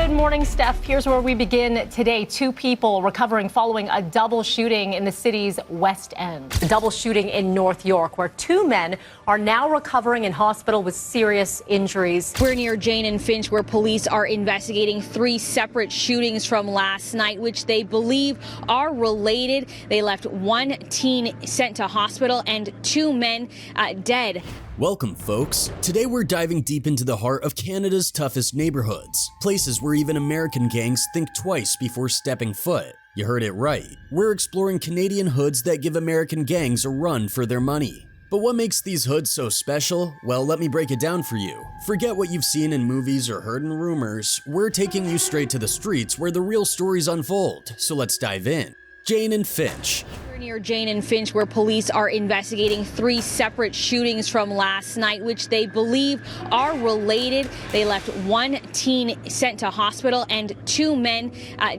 Good morning, Steph. Here's where we begin today. 2 people recovering following a double shooting in the city's West End. A double shooting in North York, where 2 men are now recovering in hospital with serious injuries. We're near Jane and Finch, where police are investigating 3 separate shootings from last night, which they believe are related. They left 1 teen sent to hospital and 2 men dead. Welcome, folks. Today we're diving deep into the heart of Canada's toughest neighborhoods, places where even American gangs think twice before stepping foot. You heard it right. We're exploring Canadian hoods that give American gangs a run for their money. But what makes these hoods so special? Well, let me break it down for you. Forget what you've seen in movies or heard in rumors. We're taking you straight to the streets where the real stories unfold. So let's dive in. Jane and Finch. We're near Jane and Finch, where police are investigating 3 separate shootings from last night, which they believe are related. They left 1 teen sent to hospital and 2 men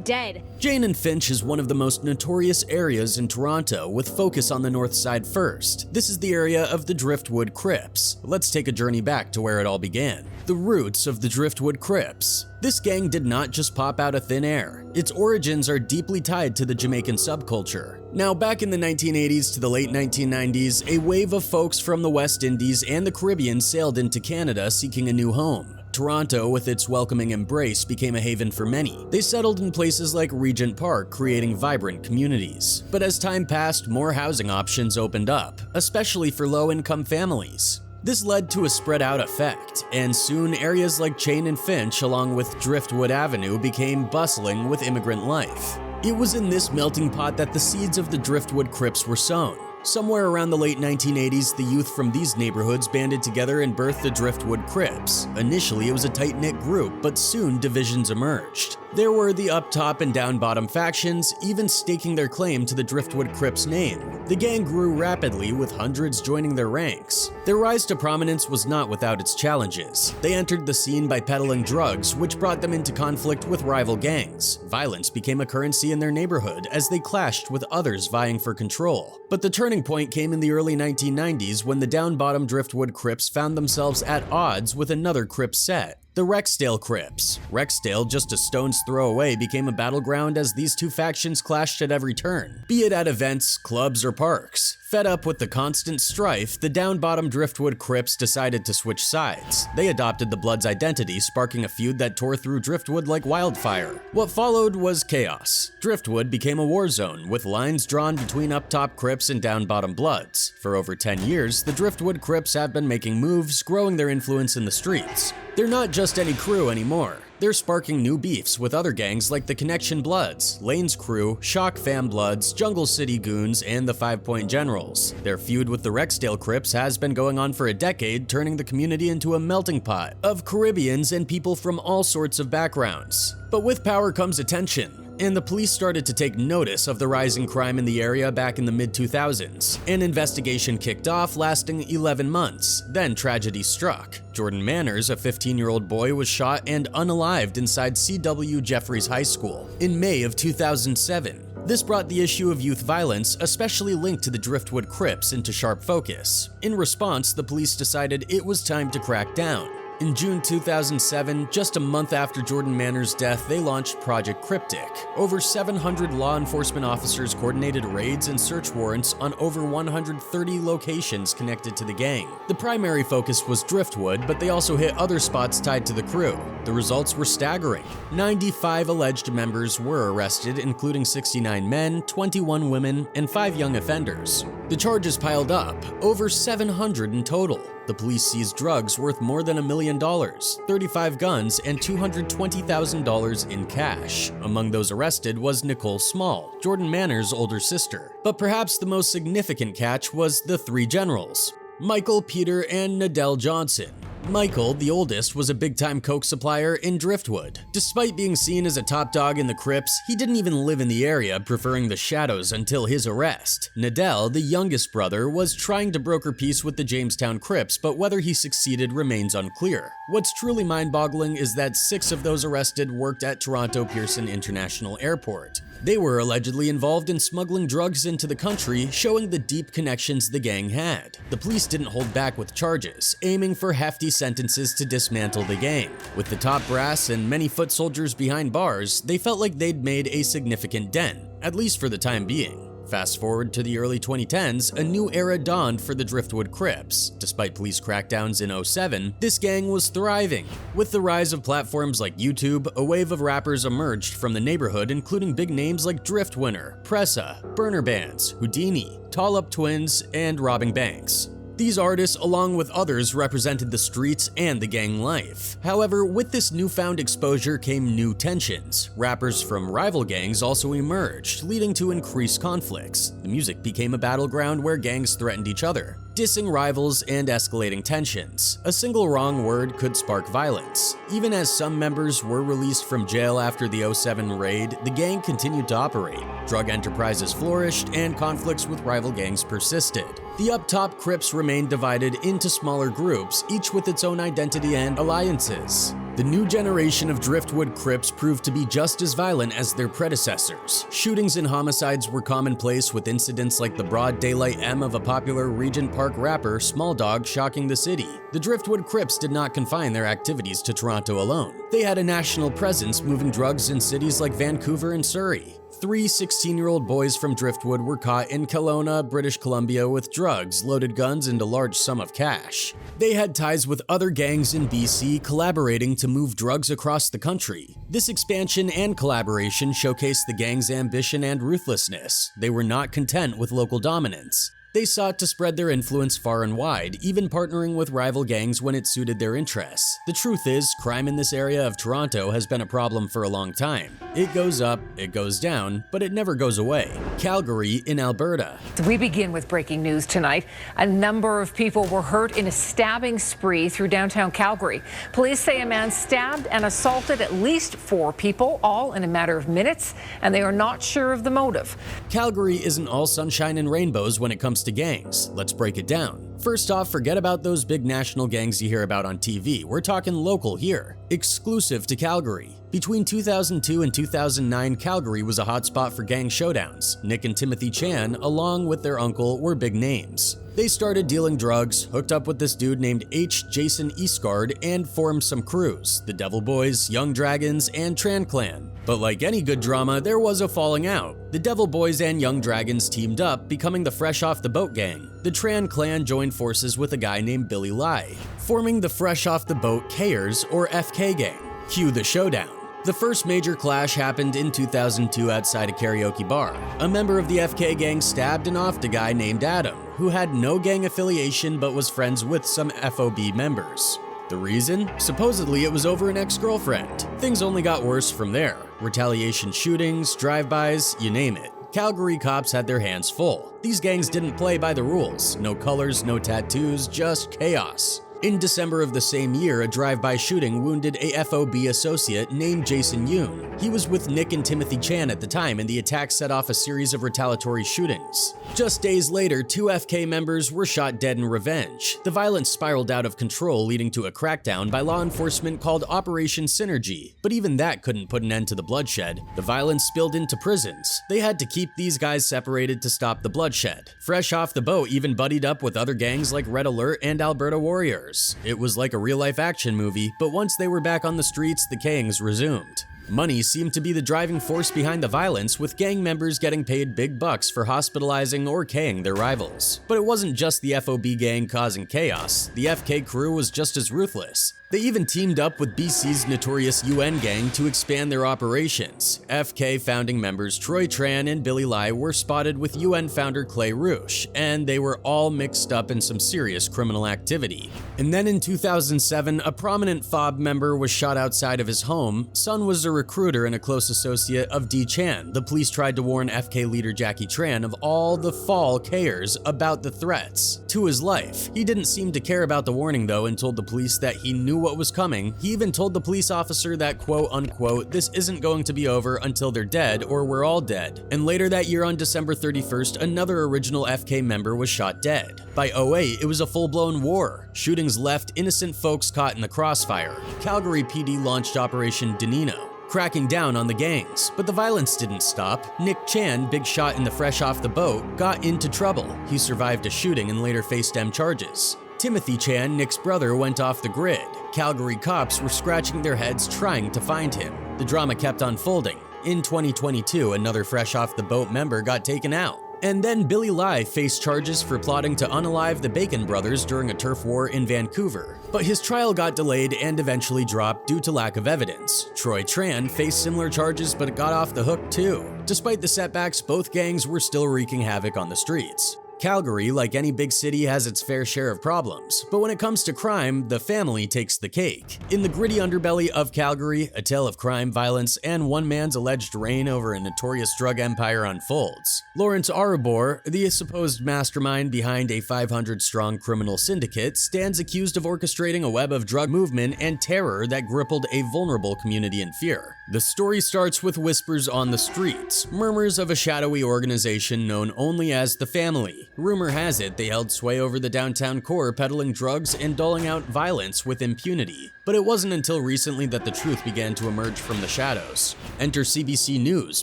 dead. Jane and Finch is one of the most notorious areas in Toronto, with focus on the north side first. This is the area of the Driftwood Crips. Let's take a journey back to where it all began. The roots of the Driftwood Crips. This gang did not just pop out of thin air. Its origins are deeply tied to the Jamaican subculture. Now, back in the 1980s to the late 1990s, a wave of folks from the West Indies and the Caribbean sailed into Canada seeking a new home. Toronto, with its welcoming embrace, became a haven for many. They settled in places like Regent Park, creating vibrant communities. But as time passed, more housing options opened up, especially for low-income families. This led to a spread-out effect, and soon areas like Jane and Finch, along with Driftwood Avenue, became bustling with immigrant life. It was in this melting pot that the seeds of the Driftwood Crips were sown. Somewhere around the late 1980s, the youth from these neighborhoods banded together and birthed the Driftwood Crips. Initially, it was a tight-knit group, but soon divisions emerged. There were the up-top and down-bottom factions, even staking their claim to the Driftwood Crips name. The gang grew rapidly, with hundreds joining their ranks. Their rise to prominence was not without its challenges. They entered the scene by peddling drugs, which brought them into conflict with rival gangs. Violence became a currency in their neighborhood as they clashed with others vying for control. But the turning point came in the early 1990s when the down-bottom Driftwood Crips found themselves at odds with another Crip set. The Rexdale Crips. Rexdale, just a stone's throw away, became a battleground as these 2 factions clashed at every turn, be it at events, clubs, or parks. Fed up with the constant strife, the down-bottom Driftwood Crips decided to switch sides. They adopted the Bloods' identity, sparking a feud that tore through Driftwood like wildfire. What followed was chaos. Driftwood became a war zone, with lines drawn between up-top Crips and down-bottom Bloods. For over 10 years, the Driftwood Crips have been making moves, growing their influence in the streets. They're not just any crew anymore. They're sparking new beefs with other gangs like the Connection Bloods, Lane's Crew, Shock Fam Bloods, Jungle City Goons, and the 5 Point Generals. Their feud with the Rexdale Crips has been going on for a decade, turning the community into a melting pot of Caribbeans and people from all sorts of backgrounds. But with power comes attention. And the police started to take notice of the rising crime in the area back in the mid-2000s. An investigation kicked off, lasting 11 months. Then tragedy struck. Jordan Manners, a 15-year-old boy, was shot and unalived inside C.W. Jeffries High School in May of 2007. This brought the issue of youth violence, especially linked to the Driftwood Crips, into sharp focus. In response, the police decided it was time to crack down. In June 2007, just a month after Jordan Manners' death, they launched Project Cryptic. Over 700 law enforcement officers coordinated raids and search warrants on over 130 locations connected to the gang. The primary focus was Driftwood, but they also hit other spots tied to the crew. The results were staggering. 95 alleged members were arrested, including 69 men, 21 women, and 5 young offenders. The charges piled up, over 700 in total. The police seized drugs worth more than $1 million, 35 guns, and $220,000 in cash. Among those arrested was Nicole Small, Jordan Manners' older sister. But perhaps the most significant catch was the 3 generals, Michael, Peter, and Nadell Johnson. Michael, the oldest, was a big-time coke supplier in Driftwood. Despite being seen as a top dog in the Crips, he didn't even live in the area, preferring the shadows until his arrest. Nadell, the youngest brother, was trying to broker peace with the Jamestown Crips, but whether he succeeded remains unclear. What's truly mind-boggling is that 6 of those arrested worked at Toronto Pearson International Airport. They were allegedly involved in smuggling drugs into the country, showing the deep connections the gang had. The police didn't hold back with charges, aiming for hefty sentences to dismantle the gang. With the top brass and many foot soldiers behind bars, they felt like they'd made a significant dent, at least for the time being. Fast forward to the early 2010s, a new era dawned for the Driftwood Crips. Despite police crackdowns in 2007, this gang was thriving. With the rise of platforms like YouTube, a wave of rappers emerged from the neighborhood, including big names like Driftwinner, Presa, Burner Bands, Houdini, Tall Up Twins, and robbing banks. These artists, along with others, represented the streets and the gang life. However, with this newfound exposure came new tensions. Rappers from rival gangs also emerged, leading to increased conflicts. The music became a battleground where gangs threatened each other, dissing rivals and escalating tensions. A single wrong word could spark violence. Even as some members were released from jail after the 2007 raid, the gang continued to operate. Drug enterprises flourished and conflicts with rival gangs persisted. The up-top Crips remained divided into smaller groups, each with its own identity and alliances. The new generation of Driftwood Crips proved to be just as violent as their predecessors. Shootings and homicides were commonplace, with incidents like the broad daylight M of a popular Regent Park rapper, Small Dog, shocking the city. The Driftwood Crips did not confine their activities to Toronto alone. They had a national presence, moving drugs in cities like Vancouver and Surrey. 3 16-year-old boys from Driftwood were caught in Kelowna, British Columbia with drugs, loaded guns, and a large sum of cash. They had ties with other gangs in BC, collaborating to move drugs across the country. This expansion and collaboration showcased the gang's ambition and ruthlessness. They were not content with local dominance. They sought to spread their influence far and wide, even partnering with rival gangs when it suited their interests. The truth is, crime in this area of Toronto has been a problem for a long time. It goes up, it goes down, but it never goes away. Calgary in Alberta. We begin with breaking news tonight. A number of people were hurt in a stabbing spree through downtown Calgary. Police say a man stabbed and assaulted at least 4 people, all in a matter of minutes, and they are not sure of the motive. Calgary isn't all sunshine and rainbows when it comes to gangs. Let's break it down. First off, forget about those big national gangs you hear about on TV. We're talking local here, exclusive to Calgary. Between 2002 and 2009, Calgary was a hotspot for gang showdowns. Nick and Timothy Chan, along with their uncle, were big names. They started dealing drugs, hooked up with this dude named Jason Eastgard, and formed some crews: the Devil Boys, Young Dragons, and Tran Clan. But like any good drama, there was a falling out. The Devil Boys and Young Dragons teamed up, becoming the Fresh Off the Boat gang. The Tran Clan joined forces with a guy named Billy Lai, forming the Fresh Off the Boat Kayers, or FK gang. Cue the showdown. The first major clash happened in 2002 outside a karaoke bar. A member of the FK gang stabbed and offed a guy named Adam, who had no gang affiliation but was friends with some FOB members. The reason? Supposedly it was over an ex-girlfriend. Things only got worse from there. Retaliation shootings, drive-bys, you name it. Calgary cops had their hands full. These gangs didn't play by the rules. No colors, no tattoos, just chaos. In December of the same year, a drive-by shooting wounded a FOB associate named Jason Yoon. He was with Nick and Timothy Chan at the time, and the attack set off a series of retaliatory shootings. Just days later, 2 FK members were shot dead in revenge. The violence spiraled out of control, leading to a crackdown by law enforcement called Operation Synergy. But even that couldn't put an end to the bloodshed. The violence spilled into prisons. They had to keep these guys separated to stop the bloodshed. Fresh Off the Boat even buddied up with other gangs like Red Alert and Alberta Warriors. It was like a real-life action movie, but once they were back on the streets, the gangs resumed. Money seemed to be the driving force behind the violence, with gang members getting paid big bucks for hospitalizing or K-ing their rivals. But it wasn't just the FOB gang causing chaos. The FK crew was just as ruthless. They even teamed up with BC's notorious UN gang to expand their operations. FK founding members Troy Tran and Billy Lai were spotted with UN founder Clay Rouche, and they were all mixed up in some serious criminal activity. And then in 2007, a prominent FOB member was shot outside of his home. Son was a recruiter and a close associate of D. Chan. The police tried to warn FK leader Jackie Tran of all the fall Kayers about the threats to his life. He didn't seem to care about the warning though, and told the police that he knew what was coming. He even told the police officer that, quote unquote, this isn't going to be over until they're dead or we're all dead. And later that year on December 31st, another original FK member was shot dead. By 2008, it was a full-blown war. Shootings left innocent folks caught in the crossfire. Calgary PD launched Operation Danino, cracking down on the gangs. But the violence didn't stop. Nick Chan, big shot in the Fresh Off the Boat, got into trouble. He survived a shooting and later faced M charges. Timothy Chan, Nick's brother, went off the grid. Calgary cops were scratching their heads trying to find him. The drama kept unfolding. In 2022, another fresh-off-the-boat member got taken out. And then Billy Lai faced charges for plotting to unalive the Bacon brothers during a turf war in Vancouver. But his trial got delayed and eventually dropped due to lack of evidence. Troy Tran faced similar charges but got off the hook too. Despite the setbacks, both gangs were still wreaking havoc on the streets. Calgary, like any big city, has its fair share of problems, but when it comes to crime, the family takes the cake. In the gritty underbelly of Calgary, a tale of crime, violence, and one man's alleged reign over a notorious drug empire unfolds. Lawrence Arabor, the supposed mastermind behind a 500-strong criminal syndicate, stands accused of orchestrating a web of drug movement and terror that crippled a vulnerable community in fear. The story starts with whispers on the streets, murmurs of a shadowy organization known only as the Family. Rumor has it they held sway over the downtown core, peddling drugs and doling out violence with impunity. But it wasn't until recently that the truth began to emerge from the shadows. Enter CBC News,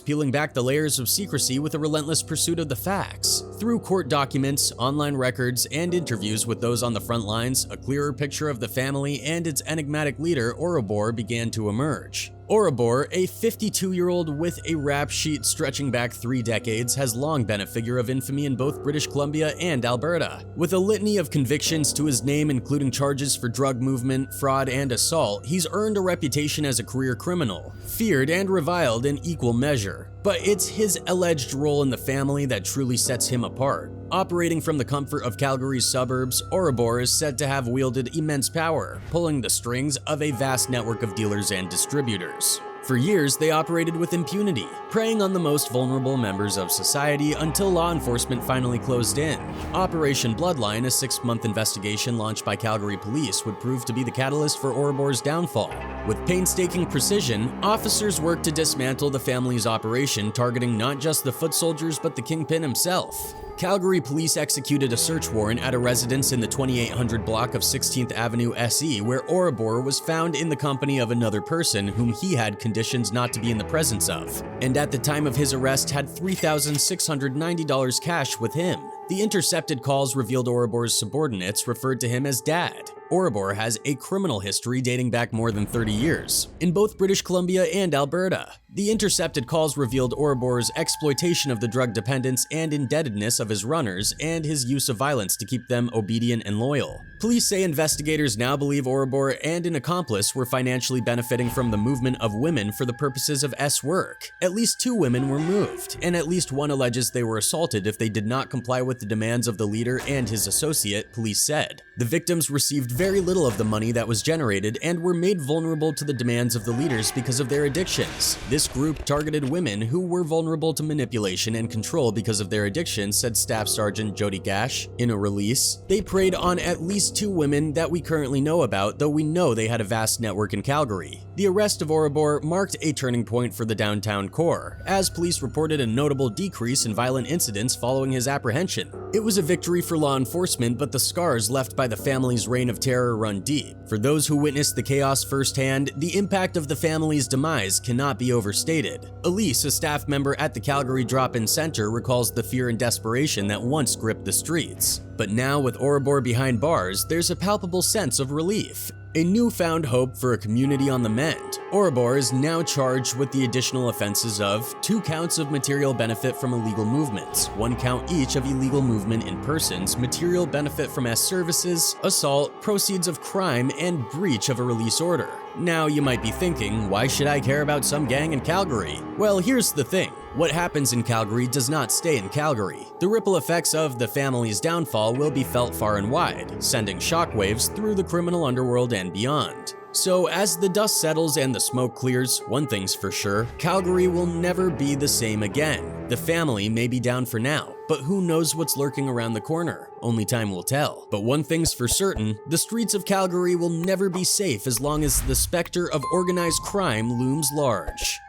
peeling back the layers of secrecy with a relentless pursuit of the facts. Through court documents, online records, and interviews with those on the front lines, a clearer picture of the family and its enigmatic leader, Orobor, began to emerge. Orobor, a 52-year-old with a rap sheet stretching back 3 decades, has long been a figure of infamy in both British Columbia and Alberta. With a litany of convictions to his name, including charges for drug movement, fraud, and assault, he's earned a reputation as a career criminal, feared and reviled in equal measure. But it's his alleged role in the family that truly sets him apart. Operating from the comfort of Calgary's suburbs, Orobor is said to have wielded immense power, pulling the strings of a vast network of dealers and distributors. For years, they operated with impunity, preying on the most vulnerable members of society until law enforcement finally closed in. Operation Bloodline, a 6-month investigation launched by Calgary police, would prove to be the catalyst for Orobor's downfall. With painstaking precision, officers worked to dismantle the family's operation, targeting not just the foot soldiers but the kingpin himself. Calgary police executed a search warrant at a residence in the 2800 block of 16th Avenue SE, where Orobor was found in the company of another person whom he had conditions not to be in the presence of, and at the time of his arrest had $3,690 cash with him. The intercepted calls revealed Orobor's subordinates referred to him as Dad. Orobor has a criminal history dating back more than 30 years, in both British Columbia and Alberta. The intercepted calls revealed Orobor's exploitation of the drug dependence and indebtedness of his runners, and his use of violence to keep them obedient and loyal. Police say investigators now believe Orobor and an accomplice were financially benefiting from the movement of women for the purposes of work. At least 2 women were moved, and at least one alleges they were assaulted if they did not comply with the demands of the leader and his associate, police said. The victims received very little of the money that was generated and were made vulnerable to the demands of the leaders because of their addictions. This group targeted women who were vulnerable to manipulation and control because of their addictions, said Staff Sergeant Jody Gash in a release. They preyed on at least 2 women that we currently know about, though we know they had a vast network in Calgary. The arrest of Orobor marked a turning point for the downtown core, as police reported a notable decrease in violent incidents following his apprehension. It was a victory for law enforcement, but the scars left by the family's reign of terror run deep. For those who witnessed the chaos firsthand, the impact of the family's demise cannot be overstated. Elise, a staff member at the Calgary Drop-In Center, recalls the fear and desperation that once gripped the streets. But now, with Orobor behind bars, there's a palpable sense of relief. A newfound hope for a community on the mend. Orobor is now charged with the additional offenses of 2 counts of material benefit from illegal movements, 1 count each of illegal movement in persons, material benefit from services, assault, proceeds of crime, and breach of a release order. Now you might be thinking, why should I care about some gang in Calgary? Well, here's the thing. What happens in Calgary does not stay in Calgary. The ripple effects of the family's downfall will be felt far and wide, sending shockwaves through the criminal underworld and beyond. So as the dust settles and the smoke clears, one thing's for sure, Calgary will never be the same again. The family may be down for now, but who knows what's lurking around the corner? Only time will tell. But one thing's for certain, the streets of Calgary will never be safe as long as the specter of organized crime looms large.